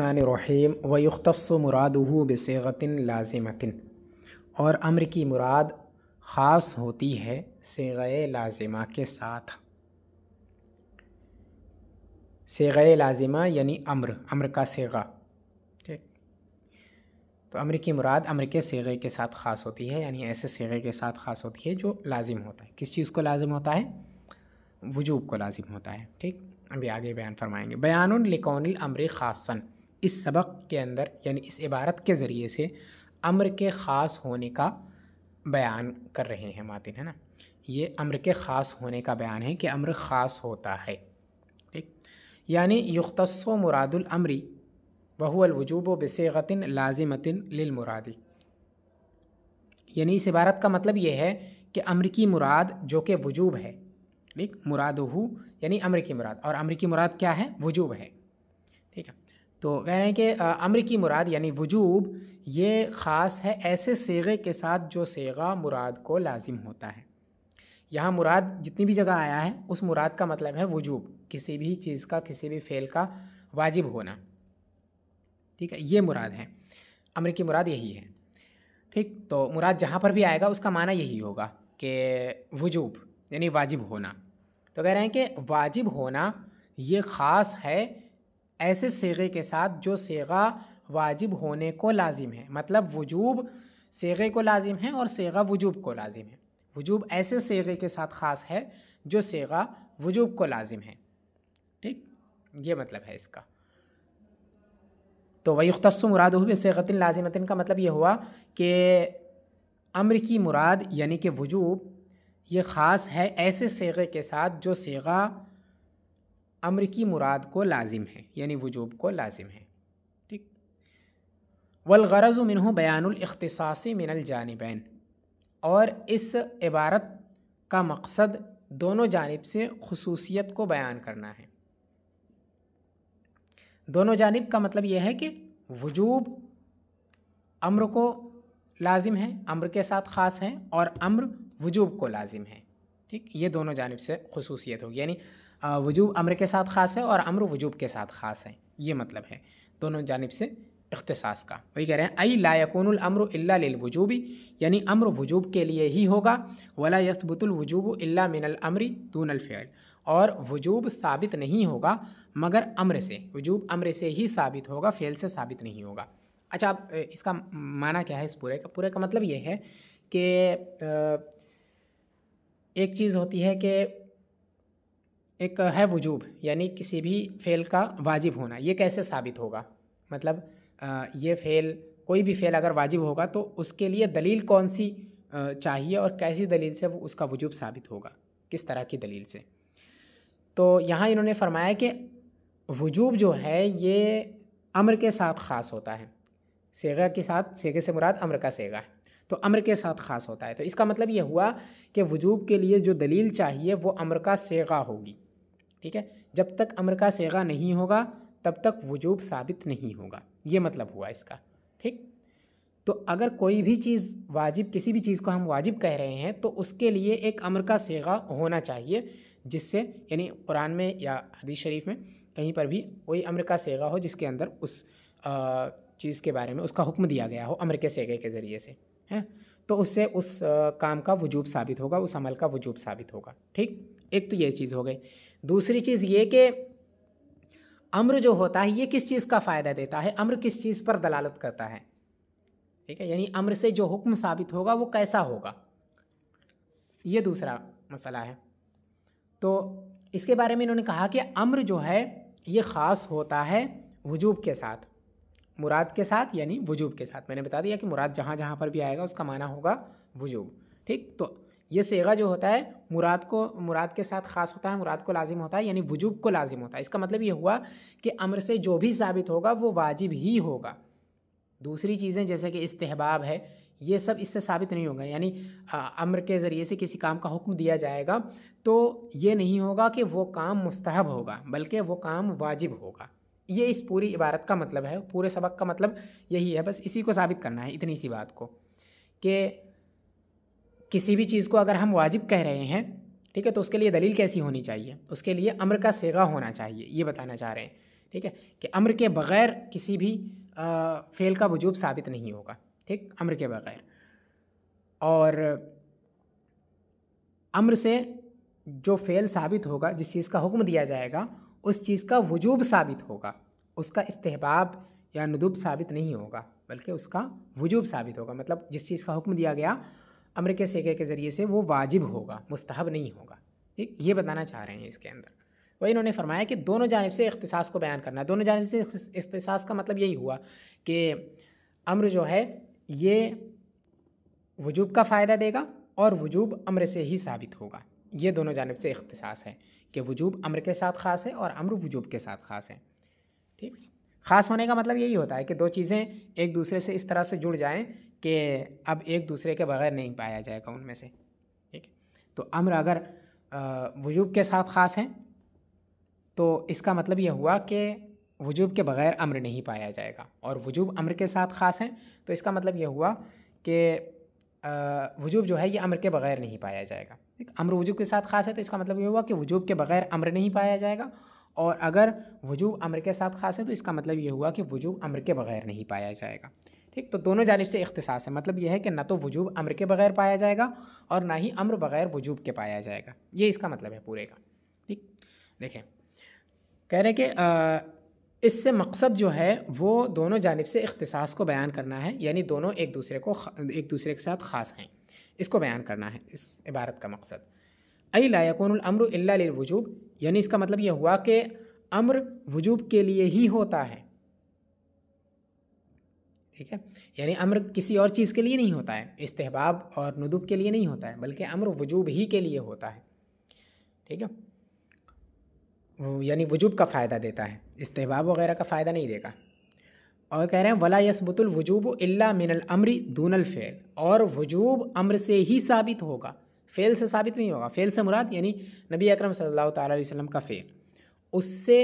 الرحمن الرحیم ویختص مرادہ بصیغۃ لازمۃ، اور امر کی مراد خاص ہوتی ہے صیغہ لازمہ کے ساتھ۔ صیغہ لازمہ یعنی امر کا صیغہ، ٹھیک۔ تو امر کی مراد امر کے صیغے کے ساتھ خاص ہوتی ہے، یعنی ایسے صیغے کے ساتھ خاص ہوتی ہے جو لازم ہوتا ہے۔ کس چیز کو لازم ہوتا ہے؟ وجوب کو لازم ہوتا ہے، ٹھیک۔ ابھی آگے بیان فرمائیں گے۔ بیان لکون الامر خاصاً، اس سبق کے اندر یعنی اس عبارت کے ذریعے سے امر کے خاص ہونے کا بیان کر رہے ہیں ماتن، ہے نا۔ یہ امر کے خاص ہونے کا بیان ہے کہ امر خاص ہوتا ہے، ٹھیک۔ یعنی یختص مراد الامر وهو الوجوب بصیغۃ لازمۃ للمراد، یعنی اس عبارت کا مطلب یہ ہے کہ امر کی مراد جو کہ وجوب ہے، ٹھیک، مرادہ یعنی امر کی مراد، اور امر کی مراد کیا ہے؟ وجوب ہے، ٹھیک ہے۔ تو کہہ رہے ہیں کہ امر کی مراد یعنی وجوب یہ خاص ہے ایسے صیغے کے ساتھ جو صیغہ مراد کو لازم ہوتا ہے۔ یہاں مراد جتنی بھی جگہ آیا ہے اس مراد کا مطلب ہے وجوب، کسی بھی چیز کا، کسی بھی فعل کا واجب ہونا، ٹھیک ہے، یہ مراد ہے، امر کی مراد یہی ہے، ٹھیک۔ تو مراد جہاں پر بھی آئے گا اس کا معنی یہی ہوگا کہ وجوب یعنی واجب ہونا۔ تو کہہ رہے ہیں کہ واجب ہونا یہ خاص ہے ایسے صیغے کے ساتھ جو صیغہ واجب ہونے کو لازم ہے، مطلب وجوب صیغے کو لازم ہے اور صیغہ وجوب کو لازم ہے۔ وجوب ایسے صیغے کے ساتھ خاص ہے جو صیغہ وجوب کو لازم ہے، ٹھیک، یہ مطلب ہے اس کا۔ تو وَيُخْتَصُّ مُرَادُهُ بِصِيغَةٍ لَازِمَةٍ کا مطلب یہ ہوا کہ امر کی مراد یعنی کہ وجوب یہ خاص ہے ایسے صیغے کے ساتھ جو صیغہ امر کی مراد کو لازم ہے، یعنی وجوب کو لازم ہے، ٹھیک۔ والغرض منہ بیان الاختصاص من الجانبین، اور اس عبارت کا مقصد دونوں جانب سے خصوصیت کو بیان کرنا ہے۔ دونوں جانب کا مطلب یہ ہے کہ وجوب امر کو لازم ہے، امر کے ساتھ خاص ہے، اور امر وجوب کو لازم ہے، ٹھیک، یہ دونوں جانب سے خصوصیت ہوگی، یعنی وجوب امر کے ساتھ خاص ہے اور امر وجوب کے ساتھ خاص ہے، یہ مطلب ہے دونوں جانب سے اختصاص کا۔ وہی کہہ رہے ہیں ای لا یکون الامر الا للوجوب، یعنی امر وجوب کے لیے ہی ہوگا، ولا یثبت الوجوب الا من الامر دون الفعل، اور وجوب ثابت نہیں ہوگا مگر امر سے، وجوب امر سے ہی ثابت ہوگا، فعل سے ثابت نہیں ہوگا۔ اچھا، اب اس کا معنی کیا ہے؟ اس پورے کا مطلب یہ ہے کہ ایک چیز ہوتی ہے کہ ایک ہے وجوب یعنی کسی بھی فعل کا واجب ہونا، یہ کیسے ثابت ہوگا؟ مطلب یہ فعل، کوئی بھی فعل اگر واجب ہوگا تو اس کے لیے دلیل کون سی چاہیے اور کیسی دلیل سے اس کا وجوب ثابت ہوگا، کس طرح کی دلیل سے؟ تو یہاں انہوں نے فرمایا کہ وجوب جو ہے یہ امر کے ساتھ خاص ہوتا ہے، صیغہ کے ساتھ، صیغے سے مراد امر کا صیغہ ہے، تو امر کے ساتھ خاص ہوتا ہے۔ تو اس کا مطلب یہ ہوا کہ وجوب کے لیے جو دلیل چاہیے وہ امر کا صیغہ ہوگی، ٹھیک ہے۔ جب تک امر کا صیغہ نہیں ہوگا تب تک وجوب ثابت نہیں ہوگا، یہ مطلب ہوا اس کا، ٹھیک۔ تو اگر کوئی بھی چیز واجب، کسی بھی چیز کو ہم واجب کہہ رہے ہیں تو اس کے لیے ایک امر کا صیغہ ہونا چاہیے، جس سے یعنی قرآن میں یا حدیث شریف میں کہیں پر بھی کوئی امر کا صیغہ ہو جس کے اندر اس چیز کے بارے میں اس کا حکم دیا گیا ہو امر کے صیغے کے ذریعے سے، ہے، تو اس سے اس کام کا وجوب ثابت ہوگا، اس عمل کا وجوب ثابت ہوگا، ٹھیک۔ ایک تو یہ چیز ہو گئی۔ دوسری چیز یہ کہ امر جو ہوتا ہے یہ کس چیز کا فائدہ دیتا ہے؟ امر کس چیز پر دلالت کرتا ہے، ٹھیک ہے، یعنی امر سے جو حکم ثابت ہوگا وہ کیسا ہوگا، یہ دوسرا مسئلہ ہے۔ تو اس کے بارے میں انہوں نے کہا کہ امر جو ہے یہ خاص ہوتا ہے وجوب کے ساتھ، مراد کے ساتھ یعنی وجوب کے ساتھ۔ میں نے بتا دیا کہ مراد جہاں جہاں پر بھی آئے گا اس کا معنی ہوگا وجوب، ٹھیک۔ تو یہ صیغہ جو ہوتا ہے مراد کے ساتھ خاص ہوتا ہے، مراد کو لازم ہوتا ہے، یعنی وجوب کو لازم ہوتا ہے۔ اس کا مطلب یہ ہوا کہ امر سے جو بھی ثابت ہوگا وہ واجب ہی ہوگا۔ دوسری چیزیں جیسے کہ استحباب ہے، یہ سب اس سے ثابت نہیں ہوگا، یعنی امر کے ذریعے سے کسی کام کا حکم دیا جائے گا تو یہ نہیں ہوگا کہ وہ کام مستحب ہوگا بلکہ وہ کام واجب ہوگا۔ یہ اس پوری عبارت کا مطلب ہے، پورے سبق کا مطلب یہی ہے، بس اسی کو ثابت کرنا ہے، اتنی سی بات کو، کہ کسی بھی چیز کو اگر ہم واجب کہہ رہے ہیں، ٹھیک ہے، تو اس کے لیے دلیل کیسی ہونی چاہیے؟ اس کے لیے امر کا صیغہ ہونا چاہیے، یہ بتانا چاہ رہے ہیں، ٹھیک ہے، کہ امر کے بغیر کسی بھی فعل کا وجوب ثابت نہیں ہوگا، ٹھیک، امر کے بغیر. اور امر سے جو فعل ثابت ہوگا، جس چیز کا حکم دیا جائے گا، اس چیز کا وجوب ثابت ہوگا، اس کا استحباب یا ندب ثابت نہیں ہوگا، بلکہ اس کا وجوب ثابت ہوگا. مطلب جس چیز کا حکم دیا گیا امر کے صیغے کے ذریعے سے وہ واجب ہوگا، مستحب نہیں ہوگا. ٹھیک، یہ بتانا چاہ رہے ہیں اس کے اندر. وہ انہوں نے فرمایا کہ دونوں جانب سے اختصاص کو بیان کرنا ہے. دونوں جانب سے اختصاص کا مطلب یہی ہوا کہ امر جو ہے یہ وجوب کا فائدہ دے گا اور وجوب امر سے ہی ثابت ہوگا. یہ دونوں جانب سے اختصاص ہے کہ وجوب امر کے ساتھ خاص ہے اور امر وجوب کے ساتھ خاص ہے. ٹھیک، خاص ہونے کا مطلب یہی ہوتا ہے کہ دو چیزیں ایک دوسرے سے اس طرح سے جڑ جائیں کہ اب ایک دوسرے کے بغیر نہیں پایا جائے گا ان میں سے. ٹھیک، تو امر اگر وجوب کے ساتھ خاص ہیں تو اس کا مطلب یہ ہوا کہ وجوب کے بغیر امر نہیں پایا جائے گا، اور وجوب امر کے ساتھ خاص ہیں تو اس کا مطلب یہ ہوا کہ وجوب جو ہے یہ امر کے بغیر نہیں پایا جائے گا. امر وجوب کے ساتھ خاص ہے تو اس کا مطلب یہ ہوا کہ وجوب کے بغیر امر نہیں پایا جائے گا، اور اگر وجوب امر کے ساتھ خاص ہے تو اس کا مطلب یہ ہوا کہ وجوب امر کے بغیر نہیں پایا جائے گا. ٹھیک، تو دونوں جانب سے اختصاص ہے. مطلب یہ ہے کہ نہ تو وجوب امر کے بغیر پایا جائے گا اور نہ ہی امر بغیر وجوب کے پایا جائے گا. یہ اس کا مطلب ہے پورے کا. ٹھیک، دیکھیں کہہ رہے ہیں کہ اس سے مقصد جو ہے وہ دونوں جانب سے اختصاص کو بیان کرنا ہے، یعنی دونوں ایک دوسرے کے ساتھ خاص ہیں، اس کو بیان کرنا ہے اس عبارت کا مقصد. ای لا یکون الامر الا للوجوب، یعنی اس کا مطلب یہ ہوا کہ امر وجوب کے لیے ہی ہوتا ہے. ٹھیک ہے، یعنی امر کسی اور چیز کے لیے نہیں ہوتا ہے، استحباب اور ندب کے لیے نہیں ہوتا ہے، بلکہ امر وجوب ہی کے لیے ہوتا ہے. ٹھیک ہے، یعنی وجوب کا فائدہ دیتا ہے، استحباب وغیرہ کا فائدہ نہیں دے گا. اور کہہ رہے ہیں ولا یثبت الوجوب الا من الامر دون الفعل، اور وجوب امر سے ہی ثابت ہوگا، فعل سے ثابت نہیں ہوگا. فعل سے مراد یعنی نبی اکرم صلی اللہ تعالیٰ علیہ وسلم کا فعل، اس سے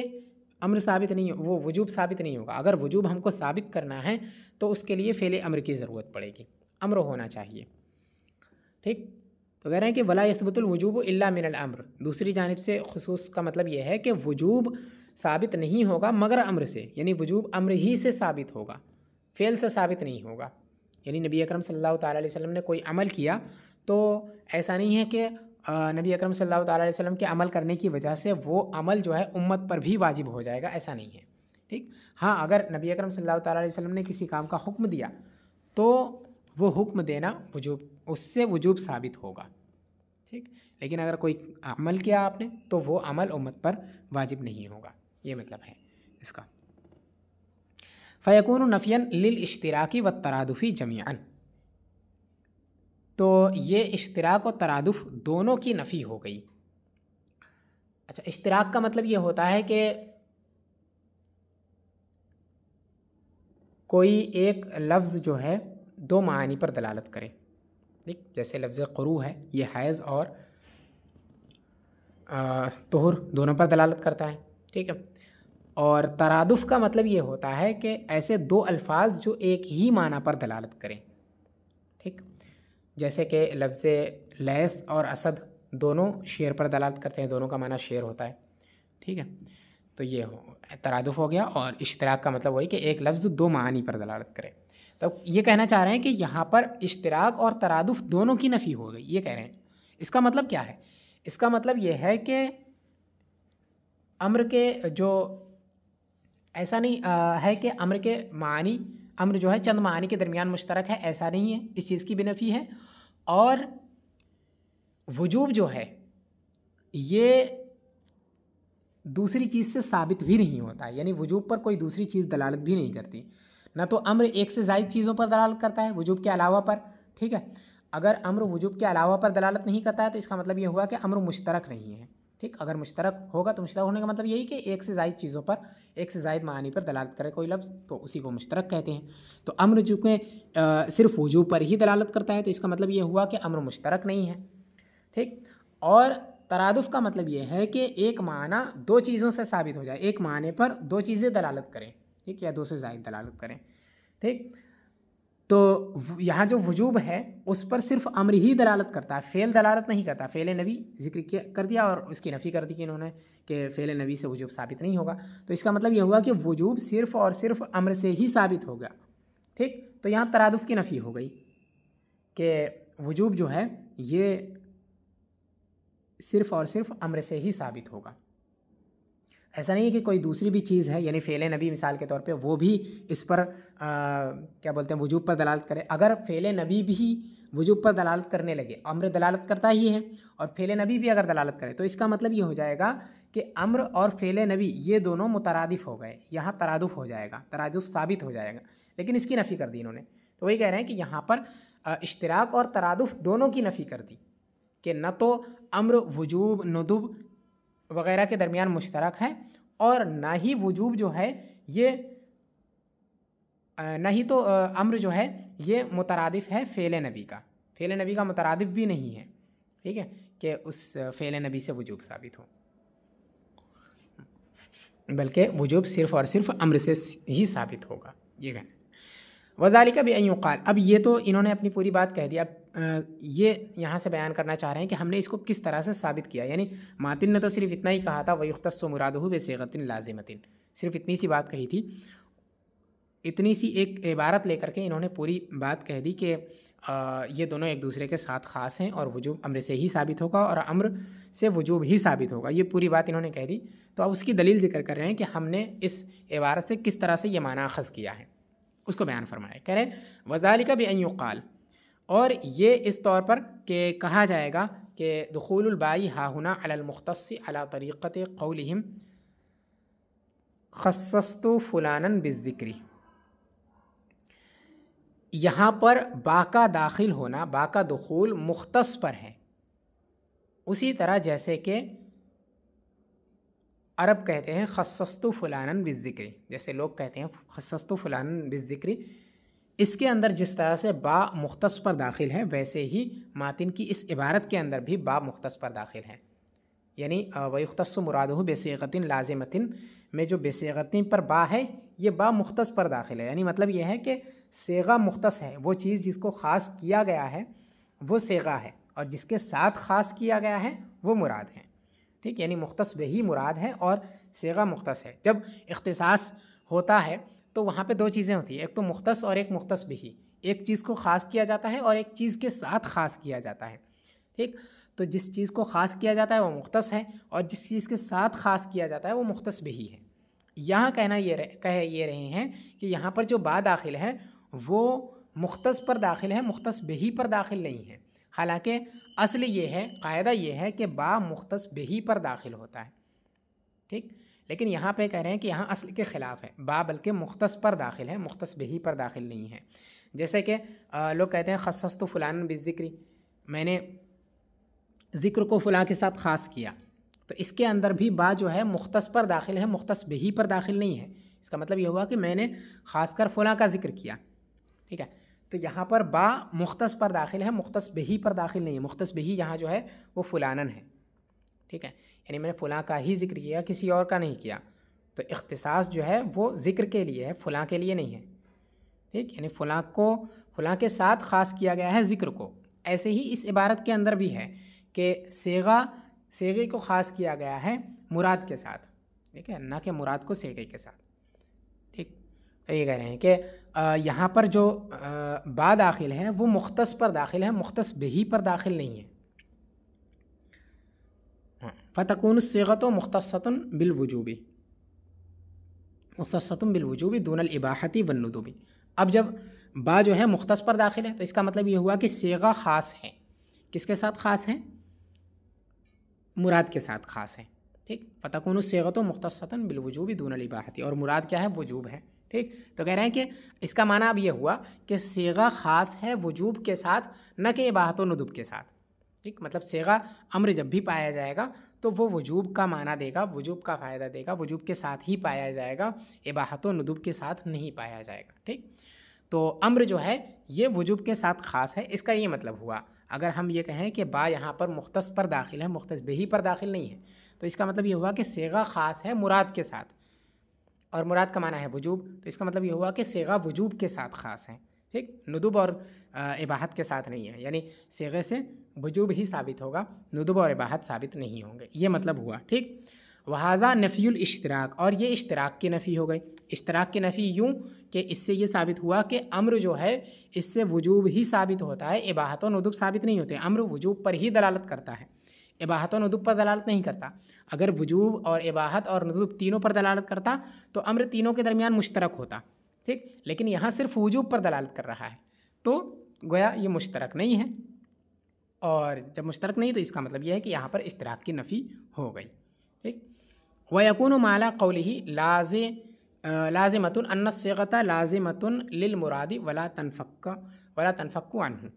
امر ثابت نہیں، وہ وجوب ثابت نہیں ہوگا. اگر وجوب ہم کو ثابت کرنا ہے تو اس کے لیے فعل امر کی ضرورت پڑے گی، امر ہونا چاہیے. ٹھیک، تو کہہ رہے ہیں کہ ولا یثبت الوجوب الا من الامر. دوسری جانب سے خصوص کا مطلب یہ ہے کہ وجوب ثابت نہیں ہوگا مگر امر سے، یعنی وجوب امر ہی سے ثابت ہوگا، فعل سے ثابت نہیں ہوگا. یعنی نبی اکرم صلی اللہ تعالیٰ علیہ وسلم نے کوئی عمل کیا تو ایسا نہیں ہے کہ نبی اکرم صلی اللہ تعالیٰ علیہ وسلم کے عمل کرنے کی وجہ سے وہ عمل جو ہے امت پر بھی واجب ہو جائے گا، ایسا نہیں ہے. ٹھیک، ہاں اگر نبی اکرم صلی اللہ تعالیٰ علیہ وسلم نے کسی کام کا حکم دیا تو وہ حکم دینا وجوب، اس سے وجوب ثابت ہوگا. ٹھیک، لیکن اگر کوئی عمل کیا آپ نے تو وہ عمل امت پر واجب نہیں ہوگا. یہ مطلب ہے اس کا. فیکون نفیا للاشتراک والترادف جمیعا، تو یہ اشتراک و ترادف دونوں کی نفی ہو گئی. اچھا، اشتراک کا مطلب یہ ہوتا ہے کہ کوئی ایک لفظ جو ہے دو معانی پر دلالت کرے. ٹھیک، جیسے لفظ قروء ہے، یہ حیض اور طہر دونوں پر دلالت کرتا ہے. ٹھیک ہے، اور ترادف کا مطلب یہ ہوتا ہے کہ ایسے دو الفاظ جو ایک ہی معنی پر دلالت کریں. ٹھیک، جیسے کہ لفظ لیث اور اسد دونوں شعر پر دلالت کرتے ہیں، دونوں کا معنی شعر ہوتا ہے. ٹھیک ہے، تو یہ ترادف ہو گیا. اور اشتراک کا مطلب وہی کہ ایک لفظ دو معانی پر دلالت کرے. تو یہ کہنا چاہ رہے ہیں کہ یہاں پر اشتراک اور ترادف دونوں کی نفی ہو گئی. یہ کہہ رہے ہیں اس کا مطلب کیا ہے؟ اس کا مطلب یہ ہے کہ امر کے جو ایسا نہیں ہے کہ امر کے معنی، امر جو ہے چند معانی کے درمیان مشترک ہے، ایسا نہیں ہے، اس چیز کی بھی نفی ہے. اور وجوب جو ہے یہ دوسری چیز سے ثابت بھی نہیں ہوتا، یعنی وجوب پر کوئی دوسری چیز دلالت بھی نہیں کرتی. نہ تو امر ایک سے زائد چیزوں پر دلالت کرتا ہے وجوب کے علاوہ پر. ٹھیک ہے، اگر امر وجوب کے علاوہ پر دلالت نہیں کرتا ہے تو اس کا مطلب یہ ہوا کہ امر مشترک نہیں ہے. ٹھیک، اگر مشترک ہوگا تو مشترک ہونے کا مطلب یہی کہ ایک سے زائد چیزوں پر، ایک سے زائد معانی پر دلالت کرے کوئی لفظ تو اسی کو مشترک کہتے ہیں. تو امر چونکہ صرف وجوب پر ہی دلالت کرتا ہے تو اس کا مطلب یہ ہوا کہ امر مشترک نہیں ہے. ٹھیک، اور ترادف کا مطلب یہ ہے کہ ایک معنی دو چیزوں سے ثابت ہو جائے، ایک معنی پر دو چیزیں دلالت کریں. ٹھیک، یا دو سے زائد دلالت کریں. ٹھیک، تو یہاں جو وجوب ہے اس پر صرف امر ہی دلالت کرتا ہے، فعل دلالت نہیں کرتا. فعل نبی ذکر کر دیا اور اس کی نفی کر دی کہ انہوں نے کہ فعل نبی سے وجوب ثابت نہیں ہوگا. تو اس کا مطلب یہ ہوا کہ وجوب صرف اور صرف امر سے ہی ثابت ہوگا. ٹھیک، تو یہاں ترادف کی نفی ہو گئی کہ وجوب جو ہے یہ صرف اور صرف امر سے ہی ثابت ہوگا. ایسا نہیں ہے کہ کوئی دوسری بھی چیز ہے، یعنی فعل نبی مثال کے طور پہ وہ بھی اس پر کیا بولتے ہیں وجوب پر دلالت کرے. اگر فعل نبی بھی وجوب پر دلالت کرنے لگے، امر دلالت کرتا ہی ہے اور فعل نبی بھی اگر دلالت کرے، تو اس کا مطلب یہ ہو جائے گا کہ امر اور فعل نبی یہ دونوں مترادف ہو گئے. یہاں ترادف ہو جائے گا، ترادف ثابت ہو جائے گا، لیکن اس کی نفی کر دی انہوں نے. تو وہی کہہ رہے ہیں کہ یہاں پر اشتراک اور ترادف دونوں کی نفی کر دی کہ نہ تو امر وجوب ندب وغیرہ کے درمیان مشترک ہے اور نہ ہی وجوب جو ہے یہ نہ ہی تو امر جو ہے یہ مترادف ہے فعل نبی کا. فعل نبی کا مترادف بھی نہیں ہے، ٹھیک ہے، کہ اس فعل نبی سے وجوب ثابت ہو، بلکہ وجوب صرف اور صرف امر سے ہی ثابت ہوگا. یہ کہنا وذالک بأن یقال. اب یہ تو انہوں نے اپنی پوری بات کہہ دی. اب یہ یہاں سے بیان کرنا چاہ رہے ہیں کہ ہم نے اس کو کس طرح سے ثابت کیا. یعنی ماتن نے تو صرف اتنا ہی کہا تھا وَيُخْتَصُّ مُرَادُهُ بِصِيغَةٍ لَازِمَةٍ، صرف اتنی سی بات کہی تھی. اتنی سی ایک عبارت لے کر کے انہوں نے پوری بات کہہ دی کہ یہ دونوں ایک دوسرے کے ساتھ خاص ہیں اور وجوب امر سے ہی ثابت ہوگا اور امر سے وجوب ہی ثابت ہوگا. یہ پوری بات انہوں نے کہہ دی. تو اب اس کی دلیل ذکر کر رہے ہیں کہ ہم نے اس عبارت سے کس طرح سے یہ معنی اخذ کیا ہے، اس کو بیان فرمائے. کہہ رہے ہیں وذالک بأن یقال، اور یہ اس طور پر کہ کہا جائے گا کہ دخول البائی ہاہنا علی المختص علی طریقۃ قولہم خصصت فلانا بالذکر. یہاں پر با کا داخل ہونا، با کا دخول مختص پر ہے، اسی طرح جیسے کہ عرب کہتے ہیں خصصت فلانا بالذکر، جیسے لوگ کہتے ہیں خصصت فلانا بالذکر. اس کے اندر جس طرح سے با مختص پر داخل ہے ویسے ہی ماتن کی اس عبارت کے اندر بھی با مختص پر داخل ہے. یعنی وَيُخْتَصُّ مُرَادُهُ بِصِيغَةٍ لَازِمَةٍ میں جو بِصِيغَةٍ پر با ہے یہ با مختص پر داخل ہے. یعنی مطلب یہ ہے کہ صیغہ مختص ہے، وہ چیز جس کو خاص کیا گیا ہے وہ صیغہ ہے اور جس کے ساتھ خاص کیا گیا ہے وہ مراد ہے. ٹھیک، یعنی مختص بہی مراد ہے اور صیغہ مختص ہے. جب اختصاص ہوتا ہے تو وہاں پہ دو چیزیں ہوتی ہیں، ایک تو مختص اور ایک مختص بہی. ایک چیز کو خاص کیا جاتا ہے اور ایک چیز کے ساتھ خاص کیا جاتا ہے. ٹھیک، تو جس چیز کو خاص کیا جاتا ہے وہ مختص ہے اور جس چیز کے ساتھ خاص کیا جاتا ہے وہ مختص بہی ہے. یہاں کہہ یہ رہے ہیں کہ یہاں پر جو با داخل ہے وہ مختص پر داخل ہے، مختص بہی پر داخل نہیں ہے. حالانکہ اصل یہ ہے، قاعدہ یہ ہے کہ با مختص بہی پر داخل ہوتا ہے. ٹھیک، لیکن یہاں پہ کہہ رہے ہیں کہ یہاں اصل کے خلاف ہے، با بلکہ مختص پر داخل ہے، مختص بہی پر داخل نہیں ہے. جیسے کہ لوگ کہتے ہیں خصصت فلانا بالذکر، میں نے ذکر کو فلاں کے ساتھ خاص کیا. تو اس کے اندر بھی با جو ہے مختص پر داخل ہے، مختص بہی پر داخل نہیں ہے. اس کا مطلب یہ ہوا کہ میں نے خاص کر فلاں کا ذکر کیا. ٹھیک ہے، تو یہاں پر با مختص پر داخل ہے، مختص بہی پر داخل نہیں ہے. مختص بہی یہاں جو ہے وہ فلانن ہے. ٹھیک ہے، یعنی میں نے فلاں کا ہی ذکر کیا، کسی اور کا نہیں کیا. تو اختصاص جو ہے وہ ذکر کے لیے ہے، فلاں کے لیے نہیں ہے. ٹھیک، یعنی فلاں کے ساتھ خاص کیا گیا ہے ذکر کو. ایسے ہی اس عبارت کے اندر بھی ہے کہ صیغے کو خاص کیا گیا ہے مراد کے ساتھ. ٹھیک ہے، نہ کہ مراد کو صیغے کے ساتھ. ٹھیک، تو یہ کہہ رہے ہیں کہ یہاں پر جو با داخل ہے وہ مختص پر داخل ہے، مختص بہی پر داخل نہیں ہے. فَتَكُونُ الصِّيغَةُ مُخْتَصَّةٌ بِالْوُجُوبِ دُونَ الْإِبَاحَةِ وَالنُّدُبِ. اب جب با جو ہے مختص پر داخل ہے تو اس کا مطلب یہ ہوا کہ صیغہ خاص ہے. کس کے ساتھ خاص ہے؟ مراد کے ساتھ خاص ہے. ٹھیک، فَتَكُونُ الصِّيغَةُ مُخْتَصَّةً بِالْوُجُوبِ دُونَ الْإِبَاحَةِ، اور مراد کیا ہے؟ وجوب ہے. ٹھیک، تو کہہ رہے ہیں کہ اس کا معنی اب یہ ہوا کہ صیغہ خاص ہے وجوب کے ساتھ، نہ کہ اباحت و ندب کے ساتھ. ٹھیک، مطلب صیغہ امر جب بھی پایا جائے گا تو وہ وجوب کا معنی دے گا، وجوب کا فائدہ دے گا، وجوب کے ساتھ ہی پایا جائے گا، اباحت و ندب کے ساتھ نہیں پایا جائے گا. ٹھیک، تو امر جو ہے یہ وجوب کے ساتھ خاص ہے. اس کا یہ مطلب ہوا. اگر ہم یہ کہیں کہ با یہاں پر مختص پر داخل ہے، مختص بہی پر داخل نہیں ہے، تو اس کا مطلب یہ ہوا کہ صیغہ خاص ہے مراد کے ساتھ، اور مراد کا معنی ہے وجوب. تو اس کا مطلب یہ ہوا کہ صیغہ وجوب کے ساتھ خاص ہے. ٹھیک، ندب اور اباحت کے ساتھ نہیں ہے، یعنی صیغے سے وجوب ہی ثابت ہوگا، ندب اور اباحت ثابت نہیں ہوں گے، یہ مطلب ہوا. ٹھیک، وہذا نفی الاشتراک، اور یہ اشتراک کی نفی ہو گئی. اشتراک کی نفی یوں کہ اس سے یہ ثابت ہوا کہ امر جو ہے اس سے وجوب ہی ثابت ہوتا ہے، اباحت و ندب ثابت نہیں ہوتے. امر وجوب پر ہی دلالت کرتا ہے، اباحت و ندب پر دلالت نہیں کرتا. اگر وجوب اور اباحت اور ندب تینوں پر دلالت کرتا تو امر تینوں کے درمیان مشترک ہوتا. ٹھیک، لیکن یہاں صرف وجوب پر دلالت کر رہا ہے، تو گویا یہ مشترک نہیں ہے، اور جب مشترک نہیں تو اس کا مطلب یہ ہے کہ یہاں پر اشتراک کی نفی ہو گئی. ٹھیک، وَيَكُونُ مَعْلَى قَوْلِهِ لازمۃ ان الصیغۃ لازمۃ للمراد ولا تنفک عنہ.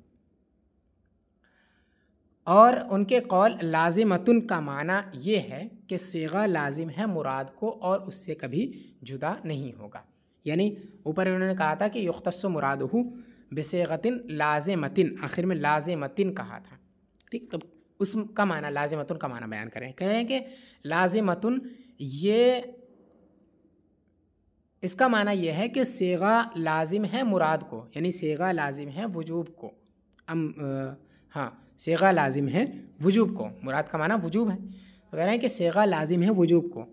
اور ان کے قول لازمۃن کا معنی یہ ہے کہ صیغہ لازم ہے مراد کو اور اس سے کبھی جدا نہیں ہوگا. یعنی اوپر انہوں نے کہا تھا کہ یختص مرادہ بصیغۃ لازمۃ، آخر میں لازمۃ کہا تھا. ٹھیک، تو اس کا معنی لازمۃن کا معنی بیان کریں. کہہ رہے ہیں کہ لازمۃن، یہ اس کا معنی یہ ہے کہ صیغہ لازم ہے مراد کو، یعنی صیغہ لازم ہے وجوب کو. صیغہ لازم ہے وجوب کو، مراد کا معنی وجوب ہے. تو کہہ رہے ہیں کہ صیغہ لازم ہے وجوب کو.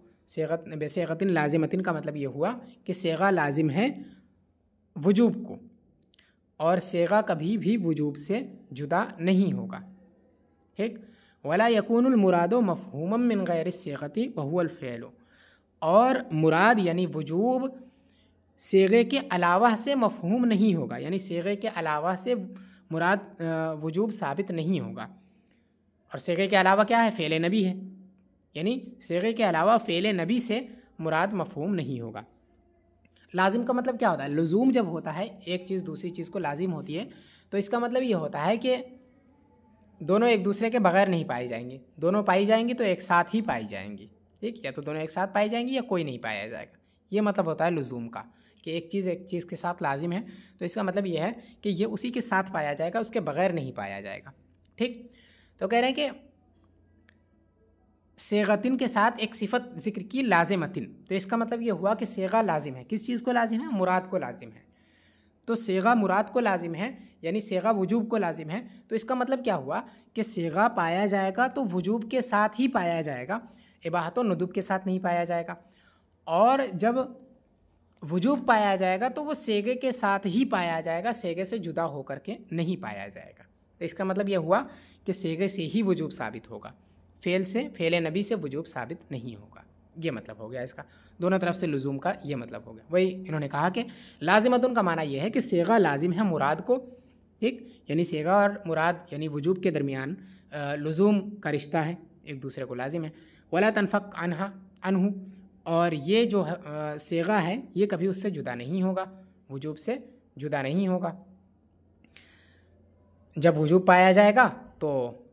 بصیغۃ لازمۃ کا مطلب یہ ہوا کہ صیغہ لازم ہے وجوب کو، اور صیغہ کبھی بھی وجوب سے جدا نہیں ہوگا. ٹھیک، ولا یکون المراد مفہوما من غیر الصیغۃ وهو الفعل، اور مراد یعنی وجوب صیغے کے علاوہ سے مفہوم نہیں ہوگا، یعنی صیغے کے علاوہ سے مراد وجوب ثابت نہیں ہوگا. اور صیغے کے علاوہ کیا ہے؟ فعل نبی ہے، یعنی صیغے کے علاوہ فعل نبی سے مراد مفہوم نہیں ہوگا. لازم کا مطلب کیا ہوتا ہے؟ لزوم جب ہوتا ہے ایک چیز دوسری چیز کو لازم ہوتی ہے تو اس کا مطلب یہ ہوتا ہے کہ دونوں ایک دوسرے کے بغیر نہیں پائی جائیں گی، دونوں پائی جائیں گی تو ایک ساتھ ہی پائی جائیں گی. ٹھیک، یا تو دونوں ایک ساتھ پائی جائیں گی یا کوئی نہیں پایا جائے گا. یہ مطلب ہوتا ہے لزوم کا، کہ ایک چیز کے ساتھ لازم ہے تو اس کا مطلب یہ ہے کہ یہ اسی کے ساتھ پایا جائے گا، اس کے بغیر نہیں پایا جائے گا. ٹھیک، تو کہہ رہے ہیں کہ صیغتن کے ساتھ ایک صفت ذکر کی لازمتن، تو اس کا مطلب یہ ہوا کہ صیغہ لازم ہے. کس چیز کو لازم ہے؟ مراد کو لازم ہے. تو صیغہ مراد کو لازم ہے، یعنی صیغہ وجوب کو لازم ہے. تو اس کا مطلب کیا ہوا کہ صیغہ پایا جائے گا تو وجوب کے ساتھ ہی پایا جائے گا، اباحت و ندب کے ساتھ نہیں پایا جائے گا. اور جب وجوب پایا جائے گا تو وہ صیغے کے ساتھ ہی پایا جائے گا، صیغے سے جدا ہو کر کے نہیں پایا جائے گا. تو اس کا مطلب یہ ہوا کہ صیغے سے ہی وجوب ثابت ہوگا، فعل نبی سے وجوب ثابت نہیں ہوگا. یہ مطلب ہو گیا اس کا، دونوں طرف سے لزوم کا یہ مطلب ہو گیا. وہی انہوں نے کہا کہ لازمتن کا معنی یہ ہے کہ صیغہ لازم ہے مراد کو. ٹھیک، یعنی صیغہ اور مراد یعنی وجوب کے درمیان لزوم کا رشتہ ہے، ایک دوسرے کو لازم ہے. ولا تنفک عنہ، اور یہ جو صیغہ ہے یہ کبھی اس سے جدا نہیں ہوگا، وجوب سے جدا نہیں ہوگا. جب وجوب پایا جائے گا تو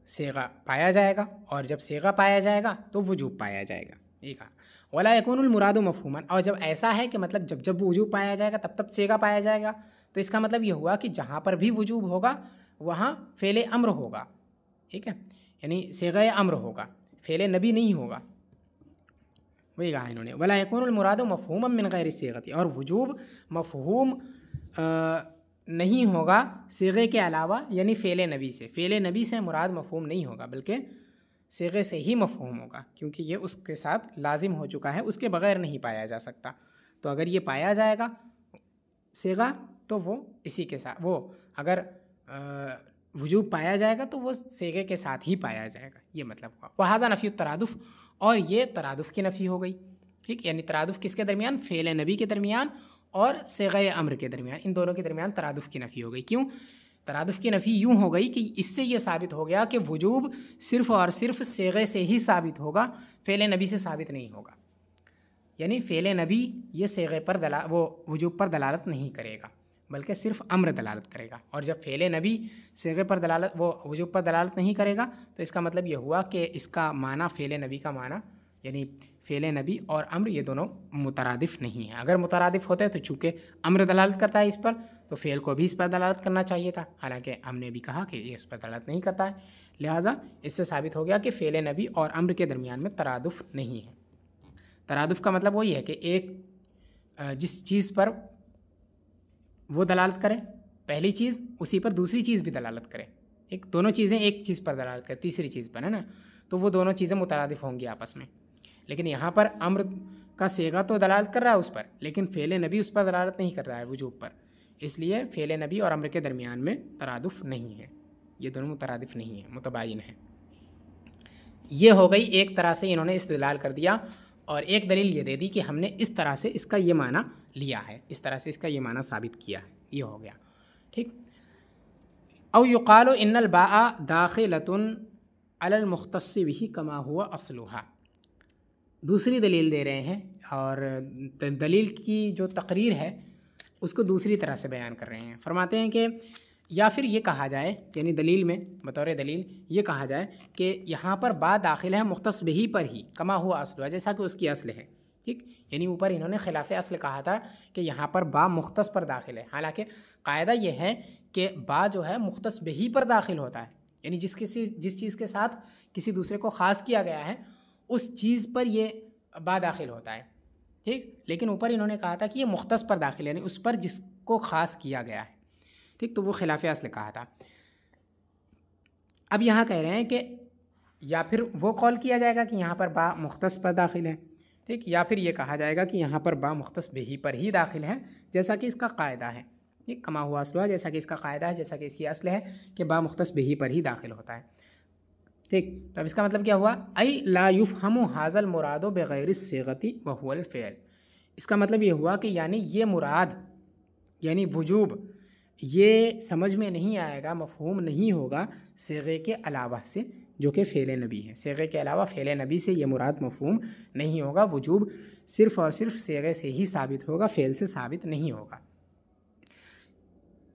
صیغہ پایا جائے گا، اور جب صیغہ پایا جائے گا تو وجوب پایا جائے گا. یہ کہا ولا یکون المراد مفہوما، اور جب ایسا ہے کہ مطلب جب وجوب پایا جائے گا تب صیغہ پایا جائے گا، تو اس کا مطلب یہ ہوا کہ جہاں پر بھی وجوب ہوگا وہاں فعل امر ہوگا. ٹھیک ہے، یعنی صیغہ امر ہوگا، فعل نبی نہیں ہوگا. وہی کہا انہوں نے ولا یکون المراد مفہوما من غیر الصیغۃ، اور وجوب مفہوم نہیں ہوگا صیغے کے علاوہ، یعنی فعل نبی سے. فعل نبی سے مراد مفہوم نہیں ہوگا بلکہ صیغے سے ہی مفہوم ہوگا، کیونکہ یہ اس کے ساتھ لازم ہو چکا ہے، اس کے بغیر نہیں پایا جا سکتا. تو اگر یہ پایا جائے گا صیغہ تو وہ اسی کے ساتھ، وہ اگر وجوب پایا جائے گا تو وہ صیغے کے ساتھ ہی پایا جائے گا. یہ مطلب ہوا. وہذا نفی الترادف، اور یہ ترادف کی نفی ہو گئی. ٹھیک، یعنی ترادف کس کے درمیان؟ فعل نبی کے درمیان اور صیغہ امر کے درمیان، ان دونوں کے درمیان ترادف کی نفی ہو گئی. کیوں ترادف کی نفی یوں ہو گئی کہ اس سے یہ ثابت ہو گیا کہ وجوب صرف اور صرف صیغے سے ہی ثابت ہوگا، فعل نبی سے ثابت نہیں ہوگا. یعنی فعل نبی یہ صیغے پر وہ وجوب پر دلالت نہیں کرے گا بلکہ صرف امر دلالت کرے گا. اور جب فعل نبی صیغے پر دلالت، وہ وجوب پر دلالت نہیں کرے گا تو اس کا مطلب یہ ہوا کہ اس کا معنی فعل نبی کا معنی، یعنی فعل نبی اور امر یہ دونوں مترادف نہیں ہیں. اگر مترادف ہوتے تو چونکہ امر دلالت کرتا ہے اس پر تو فعل کو بھی اس پر دلالت کرنا چاہیے تھا، حالانکہ ہم نے بھی کہا کہ یہ اس پر دلالت نہیں کرتا ہے. لہٰذا اس سے ثابت ہو گیا کہ فعل نبی اور امر کے درمیان میں ترادف نہیں ہے. ترادف کا مطلب وہی ہے کہ ایک جس چیز پر وہ دلالت کرے پہلی چیز اسی پر دوسری چیز بھی دلالت کرے، ایک دونوں چیزیں ایک چیز پر دلالت کرے تیسری چیز پر، ہے نا، تو وہ دونوں چیزیں مترادف ہوں گی آپس میں. لیکن یہاں پر امر کا صیغہ تو دلالت کر رہا ہے اس پر، لیکن فعل نبی اس پر دلالت نہیں کر رہا ہے وجوب پر، اس لیے فعل نبی اور امر کے درمیان میں ترادف نہیں ہے، یہ دونوں مترادف نہیں ہیں، متباین ہیں. یہ ہو گئی ایک طرح سے انہوں نے استدلال کر دیا، اور ایک دلیل یہ دے دی کہ ہم نے اس طرح سے اس کا یہ معنی لیا ہے، اس طرح سے اس کا یہ معنی ثابت کیا ہے. یہ ہو گیا ٹھیک. او یقال ان الباء داخلۃ علی المختص به کما هو اصلها. دوسری دلیل دے رہے ہیں، اور دلیل کی جو تقریر ہے اس کو دوسری طرح سے بیان کر رہے ہیں. فرماتے ہیں کہ یا پھر یہ کہا جائے، یعنی دلیل میں بطور دلیل یہ کہا جائے کہ یہاں پر با داخل ہے مختص بہی پر ہی، کما ہوا اصل، جیسا کہ اس کی اصل ہے. ٹھیک، یعنی اوپر انہوں نے خلاف اصل کہا تھا کہ یہاں پر با مختص پر داخل ہے، حالانکہ قاعدہ یہ ہے کہ با جو ہے مختص بہی پر داخل ہوتا ہے، یعنی جس چیز کے ساتھ کسی دوسرے کو خاص کیا گیا ہے اس چیز پر یہ با داخل ہوتا ہے. ٹھیک، لیکن اوپر انہوں نے کہا تھا کہ یہ مختص پر داخل ہے، یعنی اس پر جس کو خاص کیا گیا ہے. ٹھیک، تو وہ خلاف اصل کہا تھا. اب یہاں کہہ رہے ہیں کہ یا پھر وہ قول کیا جائے گا کہ یہاں پر با مختص پر داخل ہے، ٹھیک، یا پھر یہ کہا جائے گا کہ یہاں پر با مختص بہی پر ہی داخل ہے، جیسا کہ اس کا قاعدہ ہے. ٹھیک، کما ہوا اصل، جیسا کہ اس کا قاعدہ ہے، جیسا کہ اس کی اصل ہے کہ با مختص بہی پر ہی داخل ہوتا ہے. ٹھیک، تو اب اس کا مطلب کیا ہوا؟ ای لا یفہم ھذا المراد بغیر الصیغۃ وہو الفعل. اس کا مطلب یہ ہوا کہ یعنی یہ مراد یعنی وجوب یہ سمجھ میں نہیں آئے گا، مفہوم نہیں ہوگا صیغے کے علاوہ سے، جو کہ فعل نبی ہے. صیغے کے علاوہ فعل نبی سے یہ مراد مفہوم نہیں ہوگا. وجوب صرف اور صرف صیغے سے ہی ثابت ہوگا، فعل سے ثابت نہیں ہوگا.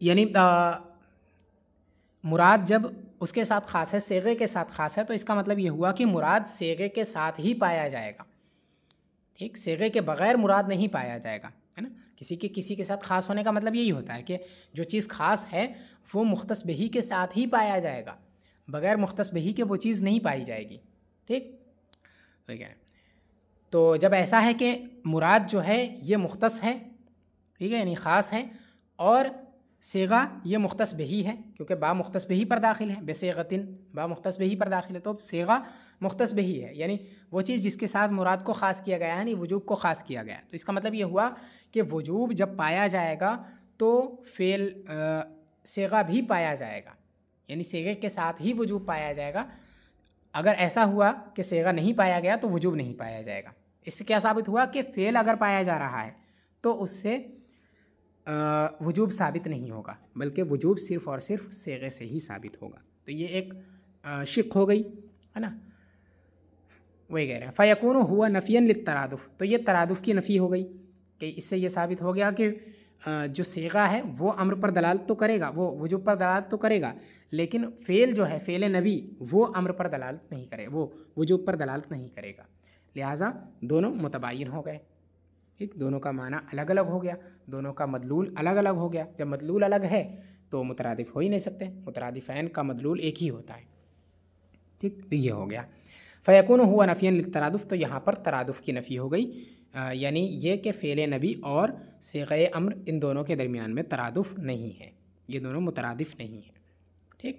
یعنی مراد جب اس کے ساتھ خاص ہے، صیغے کے ساتھ خاص ہے، تو اس کا مطلب یہ ہوا کہ مراد صیغے کے ساتھ ہی پایا جائے گا. ٹھیک، صیغے کے بغیر مراد نہیں پایا جائے گا، ہے نا. کسی کے ساتھ خاص ہونے کا مطلب یہی ہوتا ہے کہ جو چیز خاص ہے وہ مختص بہی کے ساتھ ہی پایا جائے گا، بغیر مختص بہی کے وہ چیز نہیں پائی جائے گی. ٹھیک، تو جب ایسا ہے کہ مراد جو ہے یہ مختص ہے، ٹھیک ہے، یعنی خاص ہے، اور صیغہ یہ مختص بہی ہے، کیونکہ با مختص بہی پر داخل ہے، بصیغۃ با مختص بہی پر داخل ہے، تو صیغہ مختص بہی ہے، یعنی وہ چیز جس کے ساتھ مراد کو خاص کیا گیا ہے، یعنی وجوب کو خاص کیا گیا ہے. تو اس کا مطلب یہ ہوا کہ وجوب جب پایا جائے گا تو فعل صیغہ بھی پایا جائے گا، یعنی صیغے کے ساتھ ہی وجوب پایا جائے گا. اگر ایسا ہوا کہ صیغہ نہیں پایا گیا تو وجوب نہیں پایا جائے گا. اس سے کیا ثابت ہوا کہ فعل اگر پایا جا رہا ہے تو اس سے وجوب ثابت نہیں ہوگا، بلکہ وجوب صرف اور صرف صیغے سے ہی ثابت ہوگا. تو یہ ایک شق ہو گئی، ہے نا. وہی کہہ رہے ہیں فیکون ہوا نفیًا للترادف، تو یہ ترادف کی نفی ہو گئی کہ اس سے یہ ثابت ہو گیا کہ جو صیغہ ہے وہ امر پر دلالت تو کرے گا، وہ وجوب پر دلالت تو کرے گا، لیکن فعل جو ہے فعل نبی وہ امر پر دلالت نہیں کرے، وہ وجوب پر دلالت نہیں کرے گا. لہٰذا دونوں متباین ہو گئے. ٹھیک، دونوں کا معنی الگ الگ ہو گیا، دونوں کا مدلول الگ الگ ہو گیا. جب مدلول الگ ہے تو مترادف ہو ہی نہیں سکتے، مترادفین کا مدلول ایک ہی ہوتا ہے. ٹھیک، یہ ہو گیا فیکون ہوا نفیًا للترادف. تو یہاں پر ترادف کی نفی ہو گئی، یعنی یہ کہ فعل نبی اور صیغہ امر ان دونوں کے درمیان میں ترادف نہیں ہے، یہ دونوں مترادف نہیں ہیں. ٹھیک،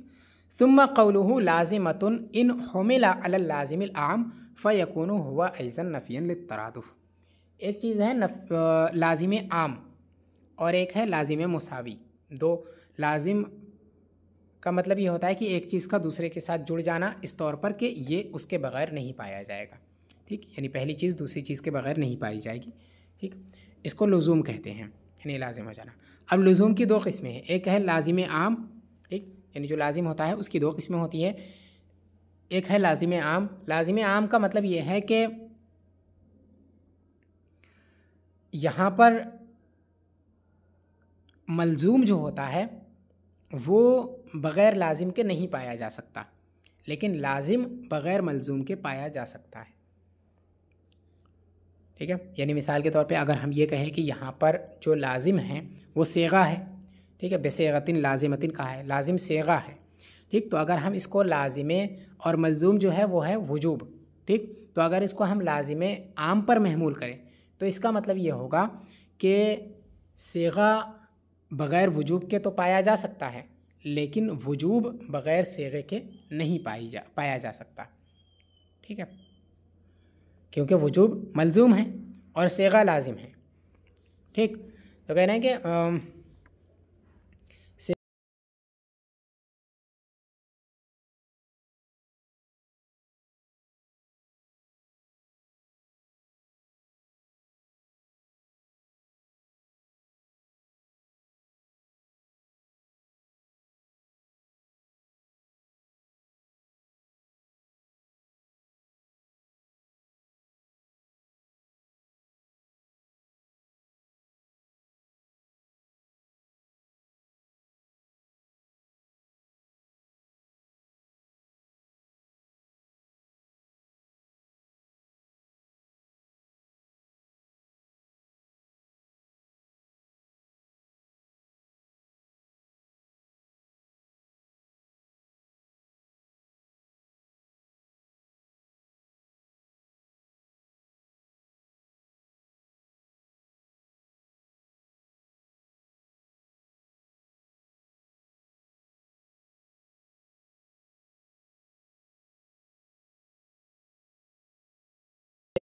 ثم قوله لازمۃ ان حمل علی اللازم العام فیکون ہوا ایضا نفیًا للترادف. ایک چیز ہے لازم عام اور ایک ہے لازم مساوی. دو لازم کا مطلب یہ ہوتا ہے کہ ایک چیز کا دوسرے کے ساتھ جڑ جانا اس طور پر کہ یہ اس کے بغیر نہیں پایا جائے گا. ٹھیک، یعنی پہلی چیز دوسری چیز کے بغیر نہیں پائی جائے گی. ٹھیک، اس کو لزوم کہتے ہیں، یعنی لازم ہو جانا. اب لزوم کی دو قسمیں ہیں، ایک ہے لازم عام، ٹھیک، یعنی جو لازم ہوتا ہے اس کی دو قسمیں ہوتی ہیں. ایک ہے لازم عام. لازم عام کا مطلب یہ ہے کہ یہاں پر ملزوم جو ہوتا ہے وہ بغیر لازم کے نہیں پایا جا سکتا، لیکن لازم بغیر ملزوم کے پایا جا سکتا ہے. ٹھیک ہے، یعنی مثال کے طور پہ اگر ہم یہ کہیں کہ یہاں پر جو لازم ہے وہ صیغہ ہے، ٹھیک ہے، بصیغۃ لازمۃ کہا ہے، لازم صیغہ ہے. ٹھیک، تو اگر ہم اس کو لازمے اور ملزوم جو ہے وہ ہے وجوب. ٹھیک، تو اگر اس کو ہم لازم عام پر محمول کریں تو اس کا مطلب یہ ہوگا کہ صیغہ بغیر وجوب کے تو پایا جا سکتا ہے، لیکن وجوب بغیر صیغے کے نہیں پایا جا سکتا، ٹھیک ہے، کیونکہ وجوب ملزوم ہے اور صیغہ لازم ہے، ٹھیک۔ تو کہہ رہے ہیں کہ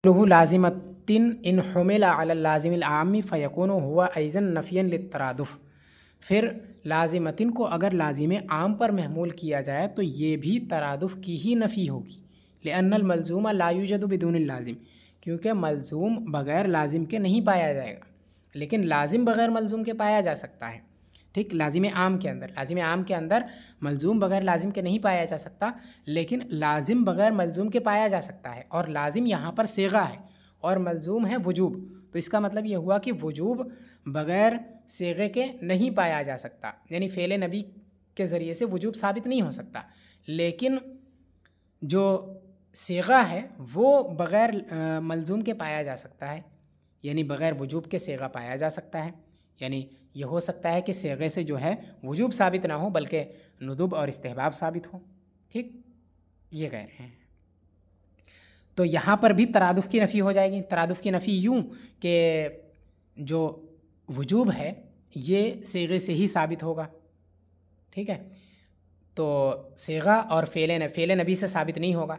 لہ لازمۃ ان حمل علی اللازم العام فیکون ہوا ایضا نفیا للترادف، پھر لازمتن کو اگر لازم عام پر محمول کیا جائے تو یہ بھی ترادف کی ہی نفی ہوگی، لأن الملزوم لا یوجد بدون اللازم، کیونکہ ملزوم بغیر لازم کے نہیں پایا جائے گا، لیکن لازم بغیر ملزوم کے پایا جا سکتا ہے، ٹھیک۔ لازم عام کے اندر ملزوم بغیر لازم کے نہیں پایا جا سکتا، لیکن لازم بغیر ملزوم کے پایا جا سکتا ہے، اور لازم یہاں پر صیغہ ہے اور ملزوم ہے وجوب، تو اس کا مطلب یہ ہوا کہ وجوب بغیر صیغے کے نہیں پایا جا سکتا، یعنی فعل نبی کے ذریعے سے وجوب ثابت نہیں ہو سکتا، لیکن جو صیغہ ہے وہ بغیر ملزوم کے پایا جا سکتا ہے، یعنی بغیر وجوب کے صیغہ پایا جا سکتا ہے، یعنی یہ ہو سکتا ہے کہ صیغے سے جو ہے وجوب ثابت نہ ہو بلکہ ندب اور استحباب ثابت ہو، ٹھیک، یہ کہہ رہے ہیں۔ تو یہاں پر بھی ترادف کی نفی ہو جائے گی۔ ترادف کی نفی یوں کہ جو وجوب ہے یہ صیغے سے ہی ثابت ہوگا، ٹھیک ہے، تو صیغہ اور فعل نبی سے ثابت نہیں ہوگا،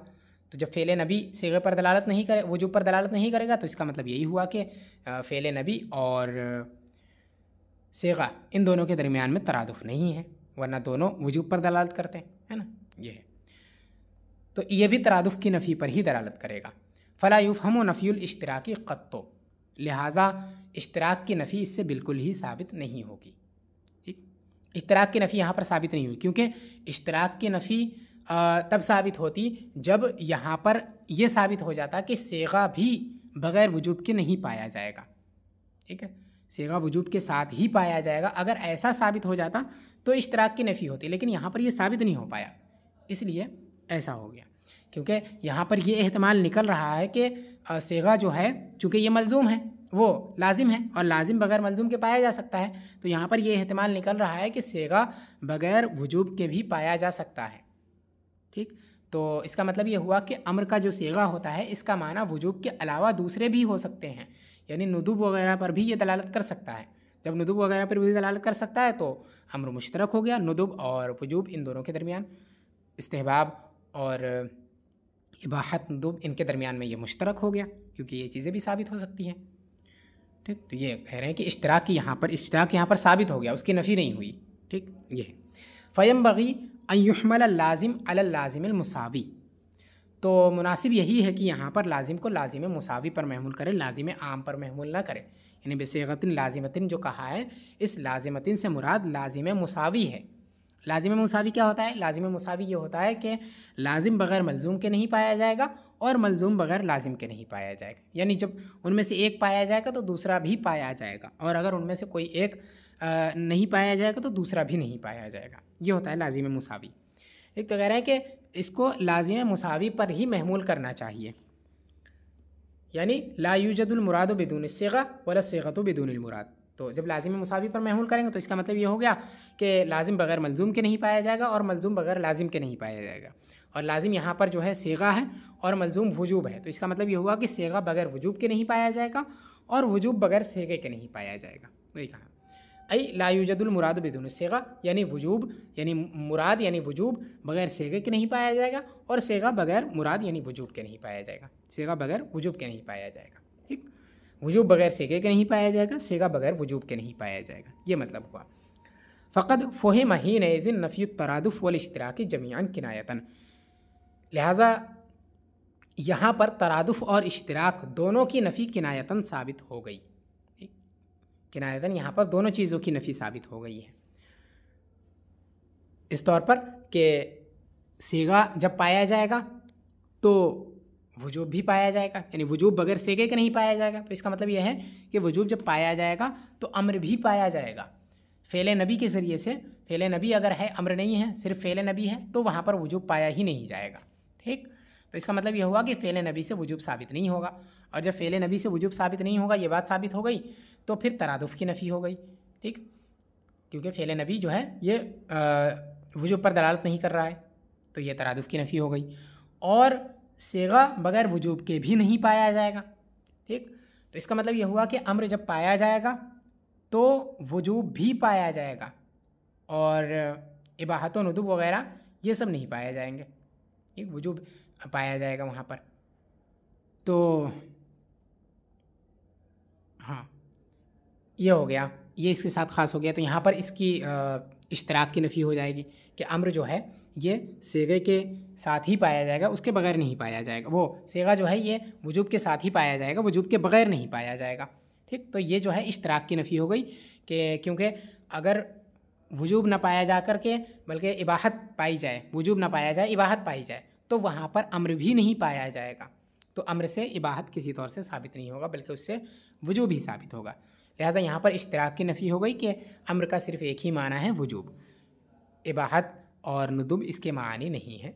تو جب فعل نبی صیغے پر دلالت نہیں کرے، وجوب پر دلالت نہیں کرے گا، تو اس کا مطلب یہی ہوا کہ فعل نبی اور صیغہ ان دونوں کے درمیان میں ترادف نہیں ہے، ورنہ دونوں وجوب پر دلالت کرتے ہیں، ہے نا، یہ ہے، تو یہ بھی ترادف کی نفی پر ہی دلالت کرے گا۔ فلا یفہم نفی الاشتراک قط، لہٰذا اشتراک کی نفی اس سے بالکل ہی ثابت نہیں ہوگی، ٹھیک، اشتراک کی نفی یہاں پر ثابت نہیں ہوئی، کیونکہ اشتراک کی نفی تب ثابت ہوتی جب یہاں پر یہ ثابت ہو جاتا کہ صیغہ بھی بغیر وجوب کے نہیں پایا جائے گا، ٹھیک ہے، صیغہ وجوب کے ساتھ ہی پایا جائے گا، اگر ایسا ثابت ہو جاتا تو اشتراک کی نفی ہوتی، لیکن یہاں پر یہ ثابت نہیں ہو پایا، اس لیے ایسا ہو گیا، کیونکہ یہاں پر یہ احتمال نکل رہا ہے کہ صیغہ جو ہے چونکہ یہ ملزوم ہے وہ لازم ہے، اور لازم بغیر ملزوم کے پایا جا سکتا ہے، تو یہاں پر یہ احتمال نکل رہا ہے کہ صیغہ بغیر وجوب کے بھی پایا جا سکتا ہے، ٹھیک، تو اس کا مطلب یہ ہوا کہ امر کا جو صیغہ ہوتا ہے اس کا معنی وجوب کے علاوہ دوسرے بھی ہو سکتے ہیں، یعنی ندب وغیرہ پر بھی یہ دلالت کر سکتا ہے، جب ندب وغیرہ پر بھی دلالت کر سکتا ہے تو امر مشترک ہو گیا، ندب اور وجوب ان دونوں کے درمیان، استحباب اور اباحت ندب ان کے درمیان میں یہ مشترک ہو گیا، کیونکہ یہ چیزیں بھی ثابت ہو سکتی ہیں، ٹھیک، تو یہ کہہ رہے ہیں کہ اشتراک یہاں پر ثابت ہو گیا، اس کی نفی نہیں ہوئی، ٹھیک، یہ ہے۔ فینبغی ان یحمل اللازم علی اللازم المساوی، تو مناسب یہی ہے کہ یہاں پر لازم کو لازم مساوی پر محمول کرے، لازم عام پر محمول نہ کرے، یعنی بصیغۃ لازمۃ جو کہا ہے، اس لازمۃ سے مراد لازم مساوی ہے۔ لازم مساوی کیا ہوتا ہے؟ لازم مساوی یہ ہوتا ہے کہ لازم بغیر ملزوم کے نہیں پایا جائے گا اور ملزوم بغیر لازم کے نہیں پایا جائے گا، یعنی جب ان میں سے ایک پایا جائے گا تو دوسرا بھی پایا جائے گا، اور اگر ان میں سے کوئی ایک نہیں پایا جائے گا تو دوسرا بھی نہیں پایا جائے گا، یہ ہوتا ہے لازم مساوی۔ ایک تو کہہ رہے ہیں کہ اس کو لازم مساوی پر ہی محمول کرنا چاہیے، یعنی لا یوجد المراد بدون الصیغہ ولا الصیغۃ بدون المراد، تو جب لازم مساوی پر محمول کریں گے تو اس کا مطلب یہ ہو گیا کہ لازم بغیر ملزوم کے نہیں پایا جائے گا اور ملزوم بغیر لازم کے نہیں پایا جائے گا، اور لازم یہاں پر جو ہے صیغہ ہے اور ملزوم وجوب ہے، تو اس کا مطلب یہ ہوا کہ صیغہ بغیر وجوب کے نہیں پایا جائے گا اور وجوب بغیر صیغے کے نہیں پایا جائے گا، وہی کہا۔ ای لا یوجد المراد بدون صیغہ، یعنی وجوب یعنی مراد یعنی وجوب بغیر صیغے کے نہیں پایا جائے گا، اور صیغہ بغیر مراد یعنی وجوب کے نہیں پایا جائے گا، صیغہ بغیر وجوب کے نہیں پایا جائے گا، ٹھیک، وجوب بغیر صیغے کے نہیں پایا جائے گا، صیغہ بغیر وجوب کے نہیں پایا جائے گا، یہ مطلب ہوا۔ فقد فہم حینئذ نفی الترادف والاشتراک جمیعا کنایۃ، لہٰذا یہاں پر ترادف اور اشتراک دونوں کی نفی کنایتاً ثابت ہو گئی، کنایتاً یہاں پر دونوں چیزوں کی نفی ثابت ہو گئی ہے، اس طور پر کہ صیغہ جب پایا جائے گا تو وجوب بھی پایا جائے گا، یعنی وجوب بغیر صیغے کے نہیں پایا جائے گا، تو اس کا مطلب یہ ہے کہ وجوب جب پایا جائے گا تو امر بھی پایا جائے گا فعل نبی کے ذریعے سے۔ فعل نبی اگر ہے، امر نہیں ہے، صرف فعل نبی ہے، تو وہاں پر وجوب پایا ہی نہیں جائے گا، ٹھیک، تو اس کا مطلب یہ ہوا کہ فعل نبی سے وجوب ثابت نہیں ہوگا، اور جب فعل نبی سے وجوب ثابت نہیں ہوگا، یہ بات ثابت ہو گئی، تو پھر ترادف کی نفی ہو گئی، ٹھیک، کیونکہ فعل نبی جو ہے یہ وجوب پر دلالت نہیں کر رہا ہے، تو یہ ترادف کی نفی ہو گئی، اور صیغہ بغیر وجوب کے بھی نہیں پایا جائے گا، ٹھیک، تو اس کا مطلب یہ ہوا کہ امر جب پایا جائے گا تو وجوب بھی پایا جائے گا، اور اباحت و ندب وغیرہ یہ سب نہیں پائے جائیں گے، ٹھیک، وجوب پایا جائے گا وہاں پر۔ تو ہاں یہ ہو گیا، یہ اس کے ساتھ خاص ہو گیا، تو یہاں پر اس کی اشتراک کی نفی ہو جائے گی کہ امر جو ہے یہ صیغے کے ساتھ ہی پایا جائے گا، اس کے بغیر نہیں پایا جائے گا، وہ صیغہ جو ہے یہ وجوب کے ساتھ ہی پایا جائے گا، وجوب کے بغیر نہیں پایا جائے گا، ٹھیک، تو یہ جو ہے اشتراک کی نفی ہو گئی کہ کیونکہ اگر وجوب نہ پایا جا کر کے بلکہ اباحت پائی جائے، وجوب نہ پایا جائے اباحت پائی جائے، تو وہاں پر امر بھی نہیں پایا جائے گا، تو امر سے اباحت کسی طور سے ثابت نہیں ہوگا بلکہ اس سے وجوب ہی ثابت ہوگا، لہٰذا یہاں پر اشتراک کی نفی ہو گئی کہ امر کا صرف ایک ہی معنی ہے وجوب، اباحت اور ندب اس کے معانی نہیں ہیں۔